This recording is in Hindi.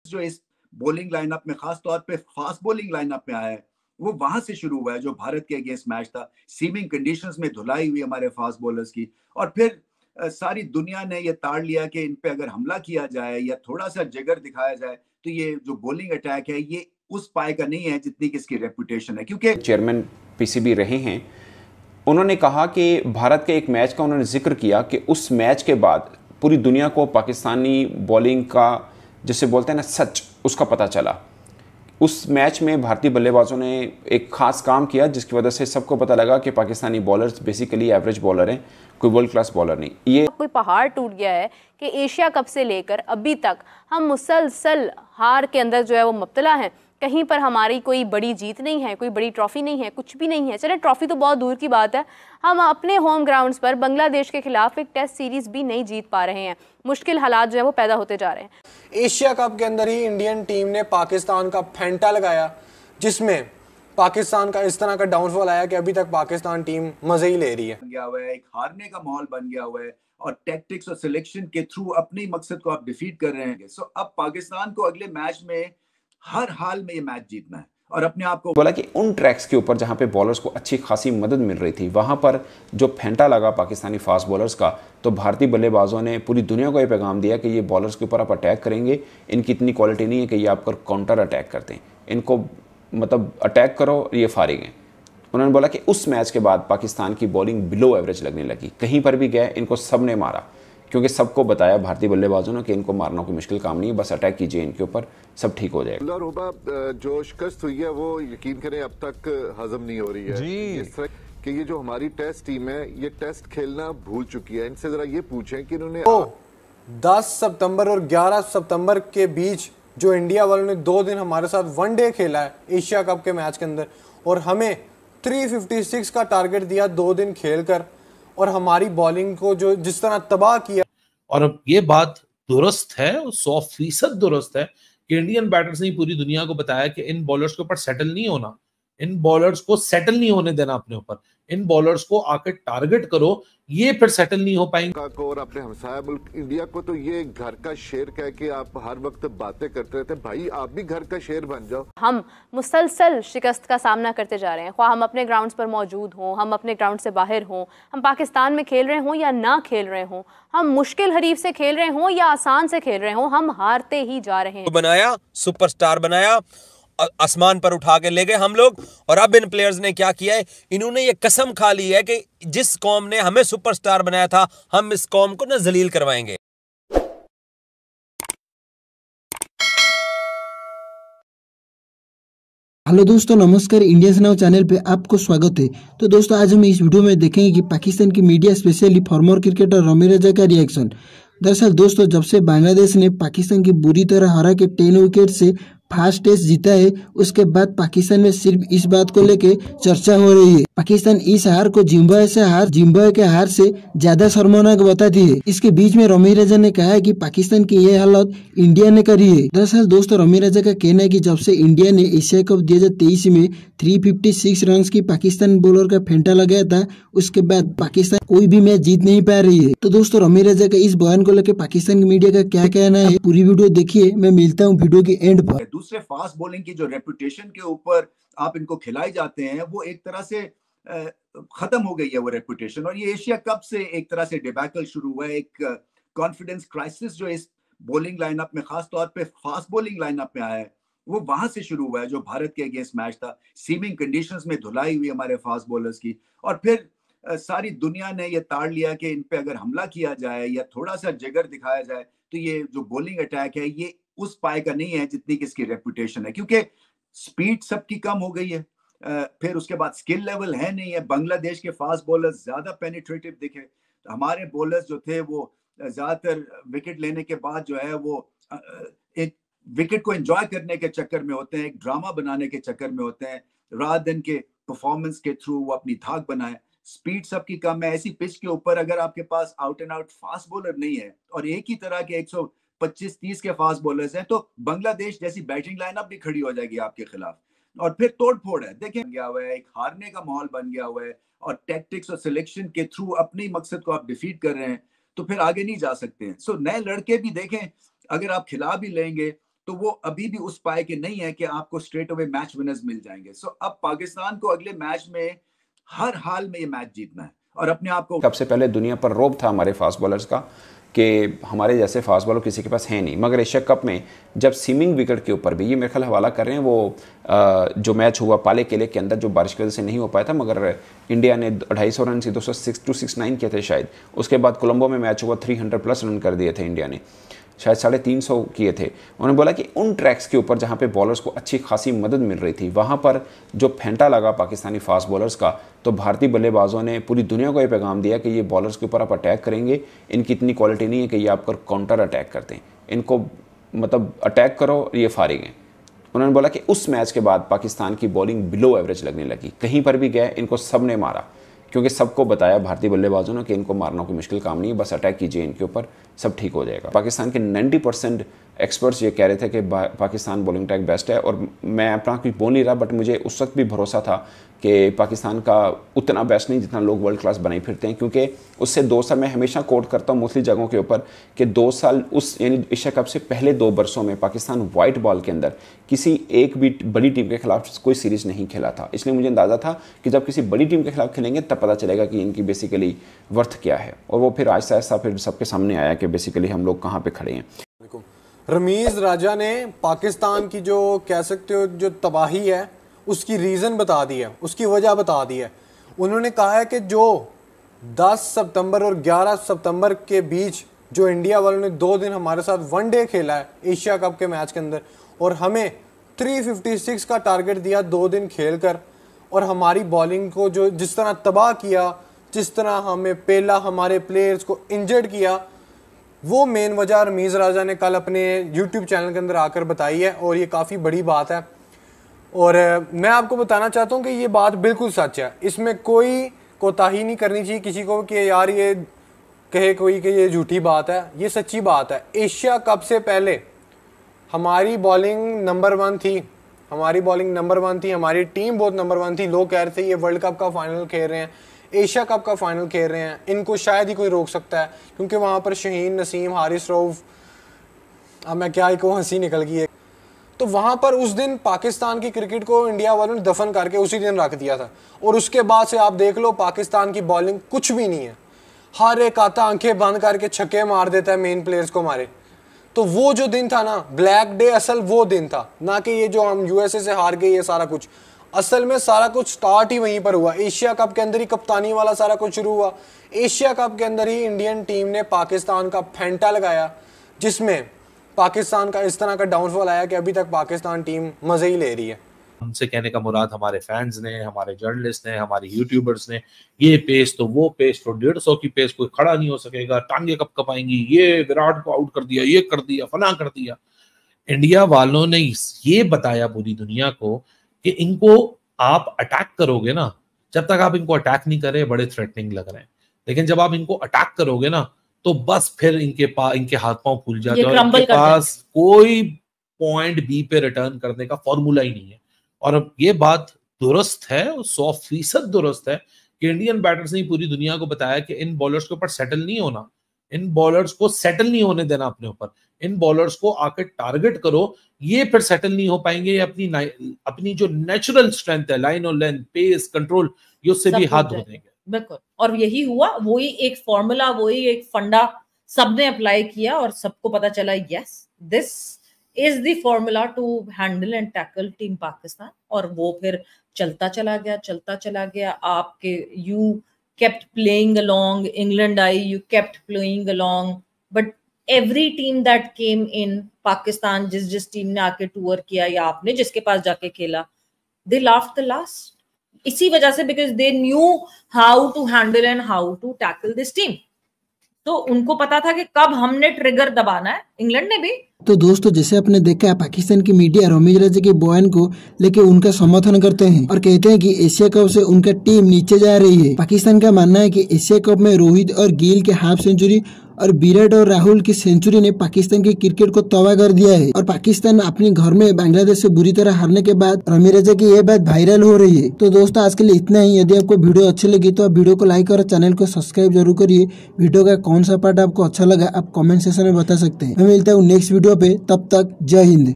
जो इस बॉलिंग लाइनअप में खास तौर पे फास्ट बॉलिंग लाइनअप में आया है वो वहां से शुरू हुआ है, जो भारत के अगेंस्ट मैच था। सीमिंग कंडीशंस में धुलाई हुई हमारे फास्ट बॉलर्स की, और फिर सारी दुनिया ने ये ताड़ लिया कि इन पे अगर हमला किया जाए या थोड़ा सा जिगर दिखाया जाए तो ये जो बॉलिंग अटैक है ये उस पाए का नहीं है जितनी किसकी रेपुटेशन है। क्योंकि चेयरमैन पीसीबी रहे हैं, उन्होंने कहा कि भारत के एक मैच का उन्होंने जिक्र किया कि उस मैच के बाद पूरी दुनिया को पाकिस्तानी बॉलिंग का, जिसे बोलते हैं ना, सच, उसका पता चला। उस मैच में भारतीय बल्लेबाजों ने एक खास काम किया जिसकी वजह से सबको पता लगा कि Pakistani bowlers basically average bowler हैं, कोई वर्ल्ड क्लास बॉलर नहीं। ये कोई पहाड़ टूट गया है कि एशिया कप से लेकर अभी तक हम मुसलसल हार के अंदर जो है वो मुब्तला हैं। कहीं पर हमारी कोई बड़ी जीत नहीं है, कोई बड़ी ट्रॉफी नहीं है, कुछ भी नहीं है। चले ट्रॉफी तो बहुत दूर की बात है, हम अपने होम ग्राउंड्स पर बांग्लादेश के खिलाफ एक टेस्ट सीरीज भी नहीं जीत पा रहे हैं। मुश्किल हालात जो है वो पैदा होते जा रहे हैं। एशिया कप के अंदर ही इंडियन टीम ने पाकिस्तान का फेंटा लगाया, जिसमें पाकिस्तान का इस तरह का डाउनफॉल आया कि अभी तक पाकिस्तान टीम मजे ही ले रही है। एक हारने का माहौल बन गया हुआ है और टैक्टिक्स और सिलेक्शन के थ्रू अपने मकसद को आप डिफीट कर रहे हैं। सो अब पाकिस्तान को अगले मैच में हर हाल में ये मैच जीतना है और अपने आप को बोला कि उन ट्रैक्स के ऊपर जहां पे बॉलर्स को अच्छी खासी मदद मिल रही थी, वहां पर जो फेंटा लगा पाकिस्तानी फास्ट बॉलर्स का, तो भारतीय बल्लेबाजों ने पूरी दुनिया को ये पैगाम दिया कि ये बॉलर्स के ऊपर आप अटैक करेंगे, इनकी इतनी क्वालिटी नहीं है कि ये आप पर काउंटर अटैक करते हैं, इनको मतलब अटैक करो, ये फारिग हैं। उन्होंने बोला कि उस मैच के बाद पाकिस्तान की बॉलिंग बिलो एवरेज लगने लगी। कहीं पर भी गए इनको सब ने मारा, क्योंकि सबको बताया भारतीय बल्लेबाजों ने कि इनको मारना कोई मुश्किल काम नहीं है, बस अटैक कीजिए इनके ऊपर, सब ठीक हो जाएगा। जो शिकस्त हुई है वो यकीन करें अब तक हजम नहीं हो रही है जी। इस तरह कि ये जो हमारी टेस्ट टीम है ये टेस्ट खेलना भूल चुकी है। इनसे जरा ये पूछें कि इन्होंने 10 सितंबर और 11 सितंबर के बीच जो इंडिया वालों ने 2 दिन हमारे साथ वनडे खेला है एशिया कप के मैच के अंदर, और हमें 356 का टारगेट दिया 2 दिन खेलकर, और हमारी बॉलिंग को जो जिस तरह तबाह किया। और अब ये बात दुरुस्त है, 100% दुरुस्त है कि इंडियन बैटर्स ने पूरी दुनिया को बताया कि इन बॉलर्स के ऊपर सेटल नहीं होना, इन बॉलर्स को सेटल नहीं होने देना अपने ऊपर, इन बॉलर्स को आकर टारगेट करो, ये फिर सेटल नहीं हो पाएंगे। और अपने हमसाया मुल्क इंडिया को तो ये घर का शेर कह के आप हर वक्त बातें करते रहते हैं, भाई आप भी घर का शेर बन जाओ। हम मुसलसल शिकस्त का सामना करते जा रहे हैं, ख्वाह हम अपने ग्राउंड्स पर मौजूद हों, हम अपने ग्राउंड से बाहर हों, हम पाकिस्तान में खेल रहे हों या ना खेल रहे हों, हम मुश्किल हरीफ से खेल रहे हों या आसान से खेल रहे हों, हम हारते ही जा रहे हैं। बनाया सुपरस्टार बनाया, आसमान पर उठा के ले गए हम लोग, और अब इन प्लेयर्स ने क्या किया है, इन्होंने ये कसम खा ली है कि जिस कौम ने हमें सुपरस्टार बनाया था हम इस कौम को न जलील करवाएंगे। हेलो दोस्तों, नमस्कार। इंडियंस नाउ चैनल पे आपको स्वागत है। तो दोस्तों आज हम इस वीडियो में देखेंगे कि पाकिस्तान की media, specially former cricketer Rameez Raja का रिएक्शन। दरअसल दोस्तों, जब से बांग्लादेश ने पाकिस्तान की बुरी तरह हरा के 10 विकेट से फर्स्ट टेस्ट जीता है, उसके बाद पाकिस्तान में सिर्फ इस बात को लेके चर्चा हो रही है। पाकिस्तान इस हार को जिम्बाब्वे के हार से ज्यादा शर्मनाक बताती है। इसके बीच में रमी रजा ने कहा है कि पाकिस्तान की यह हालत इंडिया ने करी है। दरअसल दोस्तों, रमी रजा का कहना है कि जब से इंडिया ने एशिया कप 2023 में 356 रन की पाकिस्तान बॉलर का फेंटा लगाया था, उसके बाद पाकिस्तान कोई भी मैच जीत नहीं पा रही है। तो दोस्तों, रमी रजा का इस बयान को लेकर पाकिस्तान की मीडिया का क्या कहना है, पूरी वीडियो देखिए। मैं मिलता हूँ वीडियो के एंड पर। दूसरे फास्ट बॉलिंग की जो रेपुटेशन के ऊपर आप इनको खिलाए जाते हैं वो एक तरह से खत्म हो गई है वो रेपुटेशन, और ये एशिया कप से एक तरह से डिबैकल शुरू हुआ है। एक कॉन्फिडेंस क्राइसिस जो इस बॉलिंग लाइनअप में खास तौर पे फास्ट बॉलिंग लाइनअप में आया है वो वहां से शुरू हुआ है, जो भारत के अगेंस्ट मैच था। सीमिंग कंडीशंस में धुलाई हुई हमारे फास्ट बॉलर्स की, और फिर सारी दुनिया ने ये ताड़ लिया कि इन पे अगर हमला किया जाए या थोड़ा सा जिगर दिखाया जाए तो ये जो बॉलिंग अटैक है ये उस पाए का नहीं है जितनी किसकी रेपुटेशन है। क्योंकि स्पीड सबकी कम हो गई है, फिर उसके बाद स्किल लेवल है नहीं है। बांग्लादेश के फास्ट बॉलर्स ज्यादा पेनिट्रेटिव दिखे, तो हमारे बॉलर्स जो थे वो ज्यादातर विकेट लेने के बाद जो है वो एक विकेट को एंजॉय करने के चक्कर में होते हैं, एक ड्रामा बनाने के चक्कर में होते हैं, रात दिन के परफॉर्मेंस के थ्रू वो अपनी धाक बनाए। स्पीड सबकी कम है। ऐसी पिच के ऊपर अगर आपके pass out and out fast bowler नहीं है और एक ही तरह के 125-30 के फास्ट बॉलर्स हैं, तो बांग्लादेश जैसी बैटिंग लाइनअप भी खड़ी हो जाएगी आपके खिलाफ, और फिर तोड़ फोड़ है। देखें गया हुआ है, एक हारने का माहौल बन गया हुआ है, और टैक्टिक्स और सिलेक्शन के थ्रू अपने मकसद को आप डिफीट कर रहे हैं तो फिर आगे नहीं जा सकते हैं। सो नए लड़के भी देखें, अगर आप खिला भी लेंगे तो वो अभी भी उस पाए के नहीं है कि आपको स्ट्रेट अवे मैच विनर्स मिल जाएंगे। सो अब पाकिस्तान को अगले मैच में हर हाल में ये मैच जीतना है और अपने आप को। सबसे पहले दुनिया पर रोब था हमारे फास्ट बॉलर्स का कि हमारे जैसे फास्ट बॉलर किसी के पास है नहीं, मगर एशिया कप में जब सीमिंग विकेट के ऊपर भी, ये मेरे ख्याल हवाला कर रहे हैं वो जो मैच हुआ पाले किले के अंदर जो बारिश की वजह से नहीं हो पाया था, मगर इंडिया ने 250 रन से 269 किए थे शायद। उसके बाद कोलंबो में मैच हुआ 300 प्लस रन कर दिए थे इंडिया ने, शायद 350 किए थे। उन्होंने बोला कि उन ट्रैक्स के ऊपर जहाँ पे बॉलर्स को अच्छी खासी मदद मिल रही थी, वहाँ पर जो फेंटा लगा पाकिस्तानी फास्ट बॉलर्स का, तो भारतीय बल्लेबाजों ने पूरी दुनिया को ये पैगाम दिया कि ये बॉलर्स के ऊपर आप अटैक करेंगे, इनकी इतनी क्वालिटी नहीं है कि ये आपको काउंटर अटैक करते हैं, इनको मतलब अटैक करो, ये फारिग हैं। उन्होंने बोला कि उस मैच के बाद पाकिस्तान की बॉलिंग बिलो एवरेज लगने लगी, कहीं पर भी गए इनको सब ने मारा, क्योंकि सबको बताया भारतीय बल्लेबाजों ने कि इनको मारना कोई मुश्किल काम नहीं है, बस अटैक कीजिए इनके ऊपर, सब ठीक हो जाएगा। पाकिस्तान के 90% एक्सपर्ट्स ये कह रहे थे कि पाकिस्तान बॉलिंग अटैक बेस्ट है, और मैं अपना कुछ बोल नहीं रहा, बट मुझे उस वक्त भी भरोसा था कि पाकिस्तान का उतना बेस्ट नहीं जितना लोग वर्ल्ड क्लास बनाई फिरते हैं, क्योंकि उससे 2 साल, मैं हमेशा कोट करता हूँ मोस्टली जगहों के ऊपर, कि 2 साल उस यानी एशिया कप से पहले 2 बरसों में पाकिस्तान वाइट बॉल के अंदर किसी एक भी बड़ी टीम के खिलाफ कोई सीरीज़ नहीं खेला था। इसलिए मुझे अंदाज़ा था कि जब किसी बड़ी टीम के खिलाफ खेलेंगे तब पता चलेगा कि इनकी बेसिकली वर्थ क्या है, और वो फिर आहिस्ता आहिस्ता फिर सबके सामने आया कि बेसिकली हम लोग कहाँ पे खड़े हैं। रमीज़ राजा ने पाकिस्तान की जो कह सकते हो जो तबाही है उसकी रीज़न बता दी है, उसकी वजह बता दी है। उन्होंने कहा है कि जो 10 सितंबर और 11 सितंबर के बीच जो इंडिया वालों ने 2 दिन हमारे साथ वनडे खेला है एशिया कप के मैच के अंदर, और हमें 356 का टारगेट दिया 2 दिन खेल कर, और हमारी बॉलिंग को जो जिस तरह तबाह किया, जिस तरह हमें पहला हमारे प्लेयर्स को इंजर्ड किया, वो मेन वजह रमीज़ राजा ने कल अपने YouTube चैनल के अंदर आकर बताई है, और ये काफ़ी बड़ी बात है। और मैं आपको बताना चाहता हूँ कि ये बात बिल्कुल सच है, इसमें कोई कोताही नहीं करनी चाहिए किसी को कि यार ये कहे कोई कि ये झूठी बात है, ये सच्ची बात है। एशिया कप से पहले हमारी बॉलिंग नंबर 1 थी, हमारी बॉलिंग नंबर 1 थी, हमारी टीम बहुत नंबर 1 थी। लोग कह रहे थे ये वर्ल्ड कप का फाइनल खेल रहे हैं, एशिया कप का फाइनल खेल रहे हैं, इनको शायद ही कोई रोक सकता है, क्योंकि वहाँ पर शहीन, नसीम, हारिस रऊफ, अब मैं क्या ही कहूँ, हंसी निकल गई है। तो वहाँ पर उस दिन पाकिस्तान की क्रिकेट को इंडिया वालों ने दफन करके उसी दिन रख दिया था, और उसके बाद से आप देख लो पाकिस्तान की बॉलिंग कुछ भी नहीं है। हर एक आता आंखें बंद करके छक्के मार देता है मेन प्लेयर्स को मारे। तो वो जो दिन था ना, ब्लैक डे, असल वो दिन था, ना कि ये जो हम यूएसए से हार गए ये सारा कुछ। असल में सारा कुछ स्टार्ट ही वहीं पर हुआ, एशिया कप के अंदर ही कप्तानी वाला सारा कुछ शुरू हुआ। एशिया कप के अंदर ही इंडियन टीम ने पाकिस्तान का फेंटा लगाया, जिसमें पाकिस्तान का इस तरह का डाउनफॉल आया कि अभी तक पाकिस्तान टीम मजे ही ले रही है। हमसे कहने का मुराद हमारे फैंस ने, हमारे जर्नलिस्ट ने, हमारे यूट्यूबर्स ने, ये पेस तो वो पेस तो 150 की पेस कोई खड़ा नहीं हो सकेगा, टांगे कब कपाएंगी, ये विराट को आउट कर दिया, ये कर दिया, फला कर दिया। इंडिया वालों ने ये बताया पूरी दुनिया को कि इनको आप अटैक करोगे ना, जब तक आप इनको अटैक नहीं करे बड़े थ्रेटनिंग लग रहे हैं, लेकिन जब आप इनको अटैक करोगे ना तो बस फिर इनके हाथ पांव फूल जाते हैं, और इनके पास कोई पॉइंट बी पे रिटर्न करने का फॉर्मूला ही नहीं है। और ये बात दुरुस्त है, 100% दुरुस्त है कि इंडियन बैटर्स ने पूरी दुनिया को बताया कि इन बॉलर्स के ऊपर सेटल नहीं होना, इन बॉलर्स को सेटल नहीं होने देना अपने ऊपर, इन बॉलर्स को आकर टारगेट करो, ये फिर सेटल नहीं हो पाएंगे, ये अपनी जो नेचुरल स्ट्रेंथ है, लाइन और लेंथ, पेस, कंट्रोल, ये उससे भी हाथ धो देंगे। बिल्कुल, और यही हुआ, वही एक फॉर्मूला, वही एक फंडा सबने अप्लाई किया, और सबको पता चला yes this is the formula to handle and tackle team Pakistan. और वो फिर चलता चला गया। आपके you kept playing along, England आई, you kept playing along, but every team that came in Pakistan, जिस टीम ने आके टूर किया या आपने जिसके पास जाके खेला, they laughed the last. इसी वजह से because they knew how to handle and how to tackle this team. तो उनको पता था कि कब हमने ट्रिगर दबाना है, इंग्लैंड ने भी। तो दोस्तों, जैसे आपने देखा पाकिस्तान की मीडिया रमीज राजा के बयान को लेके उनका समर्थन करते हैं और कहते हैं कि एशिया कप से उनका टीम नीचे जा रही है। पाकिस्तान का मानना है कि एशिया कप में रोहित और गिल के हाफ सेंचुरी और विराट और राहुल की सेंचुरी ने पाकिस्तान की क्रिकेट को तबाह कर दिया है। और पाकिस्तान अपने घर में बांग्लादेश से बुरी तरह हारने के बाद रमीज राजा की यह बात वायरल हो रही है। तो दोस्तों, आज के लिए इतना ही। यदि आपको वीडियो अच्छी लगी तो आप वीडियो को लाइक और चैनल को सब्सक्राइब जरूर करिए। वीडियो का कौन सा पार्ट आपको अच्छा लगा आप कमेंट सेक्शन में बता सकते हैं। मैं मिलता हूँ नेक्स्ट वीडियो पे, तब तक जय हिंद।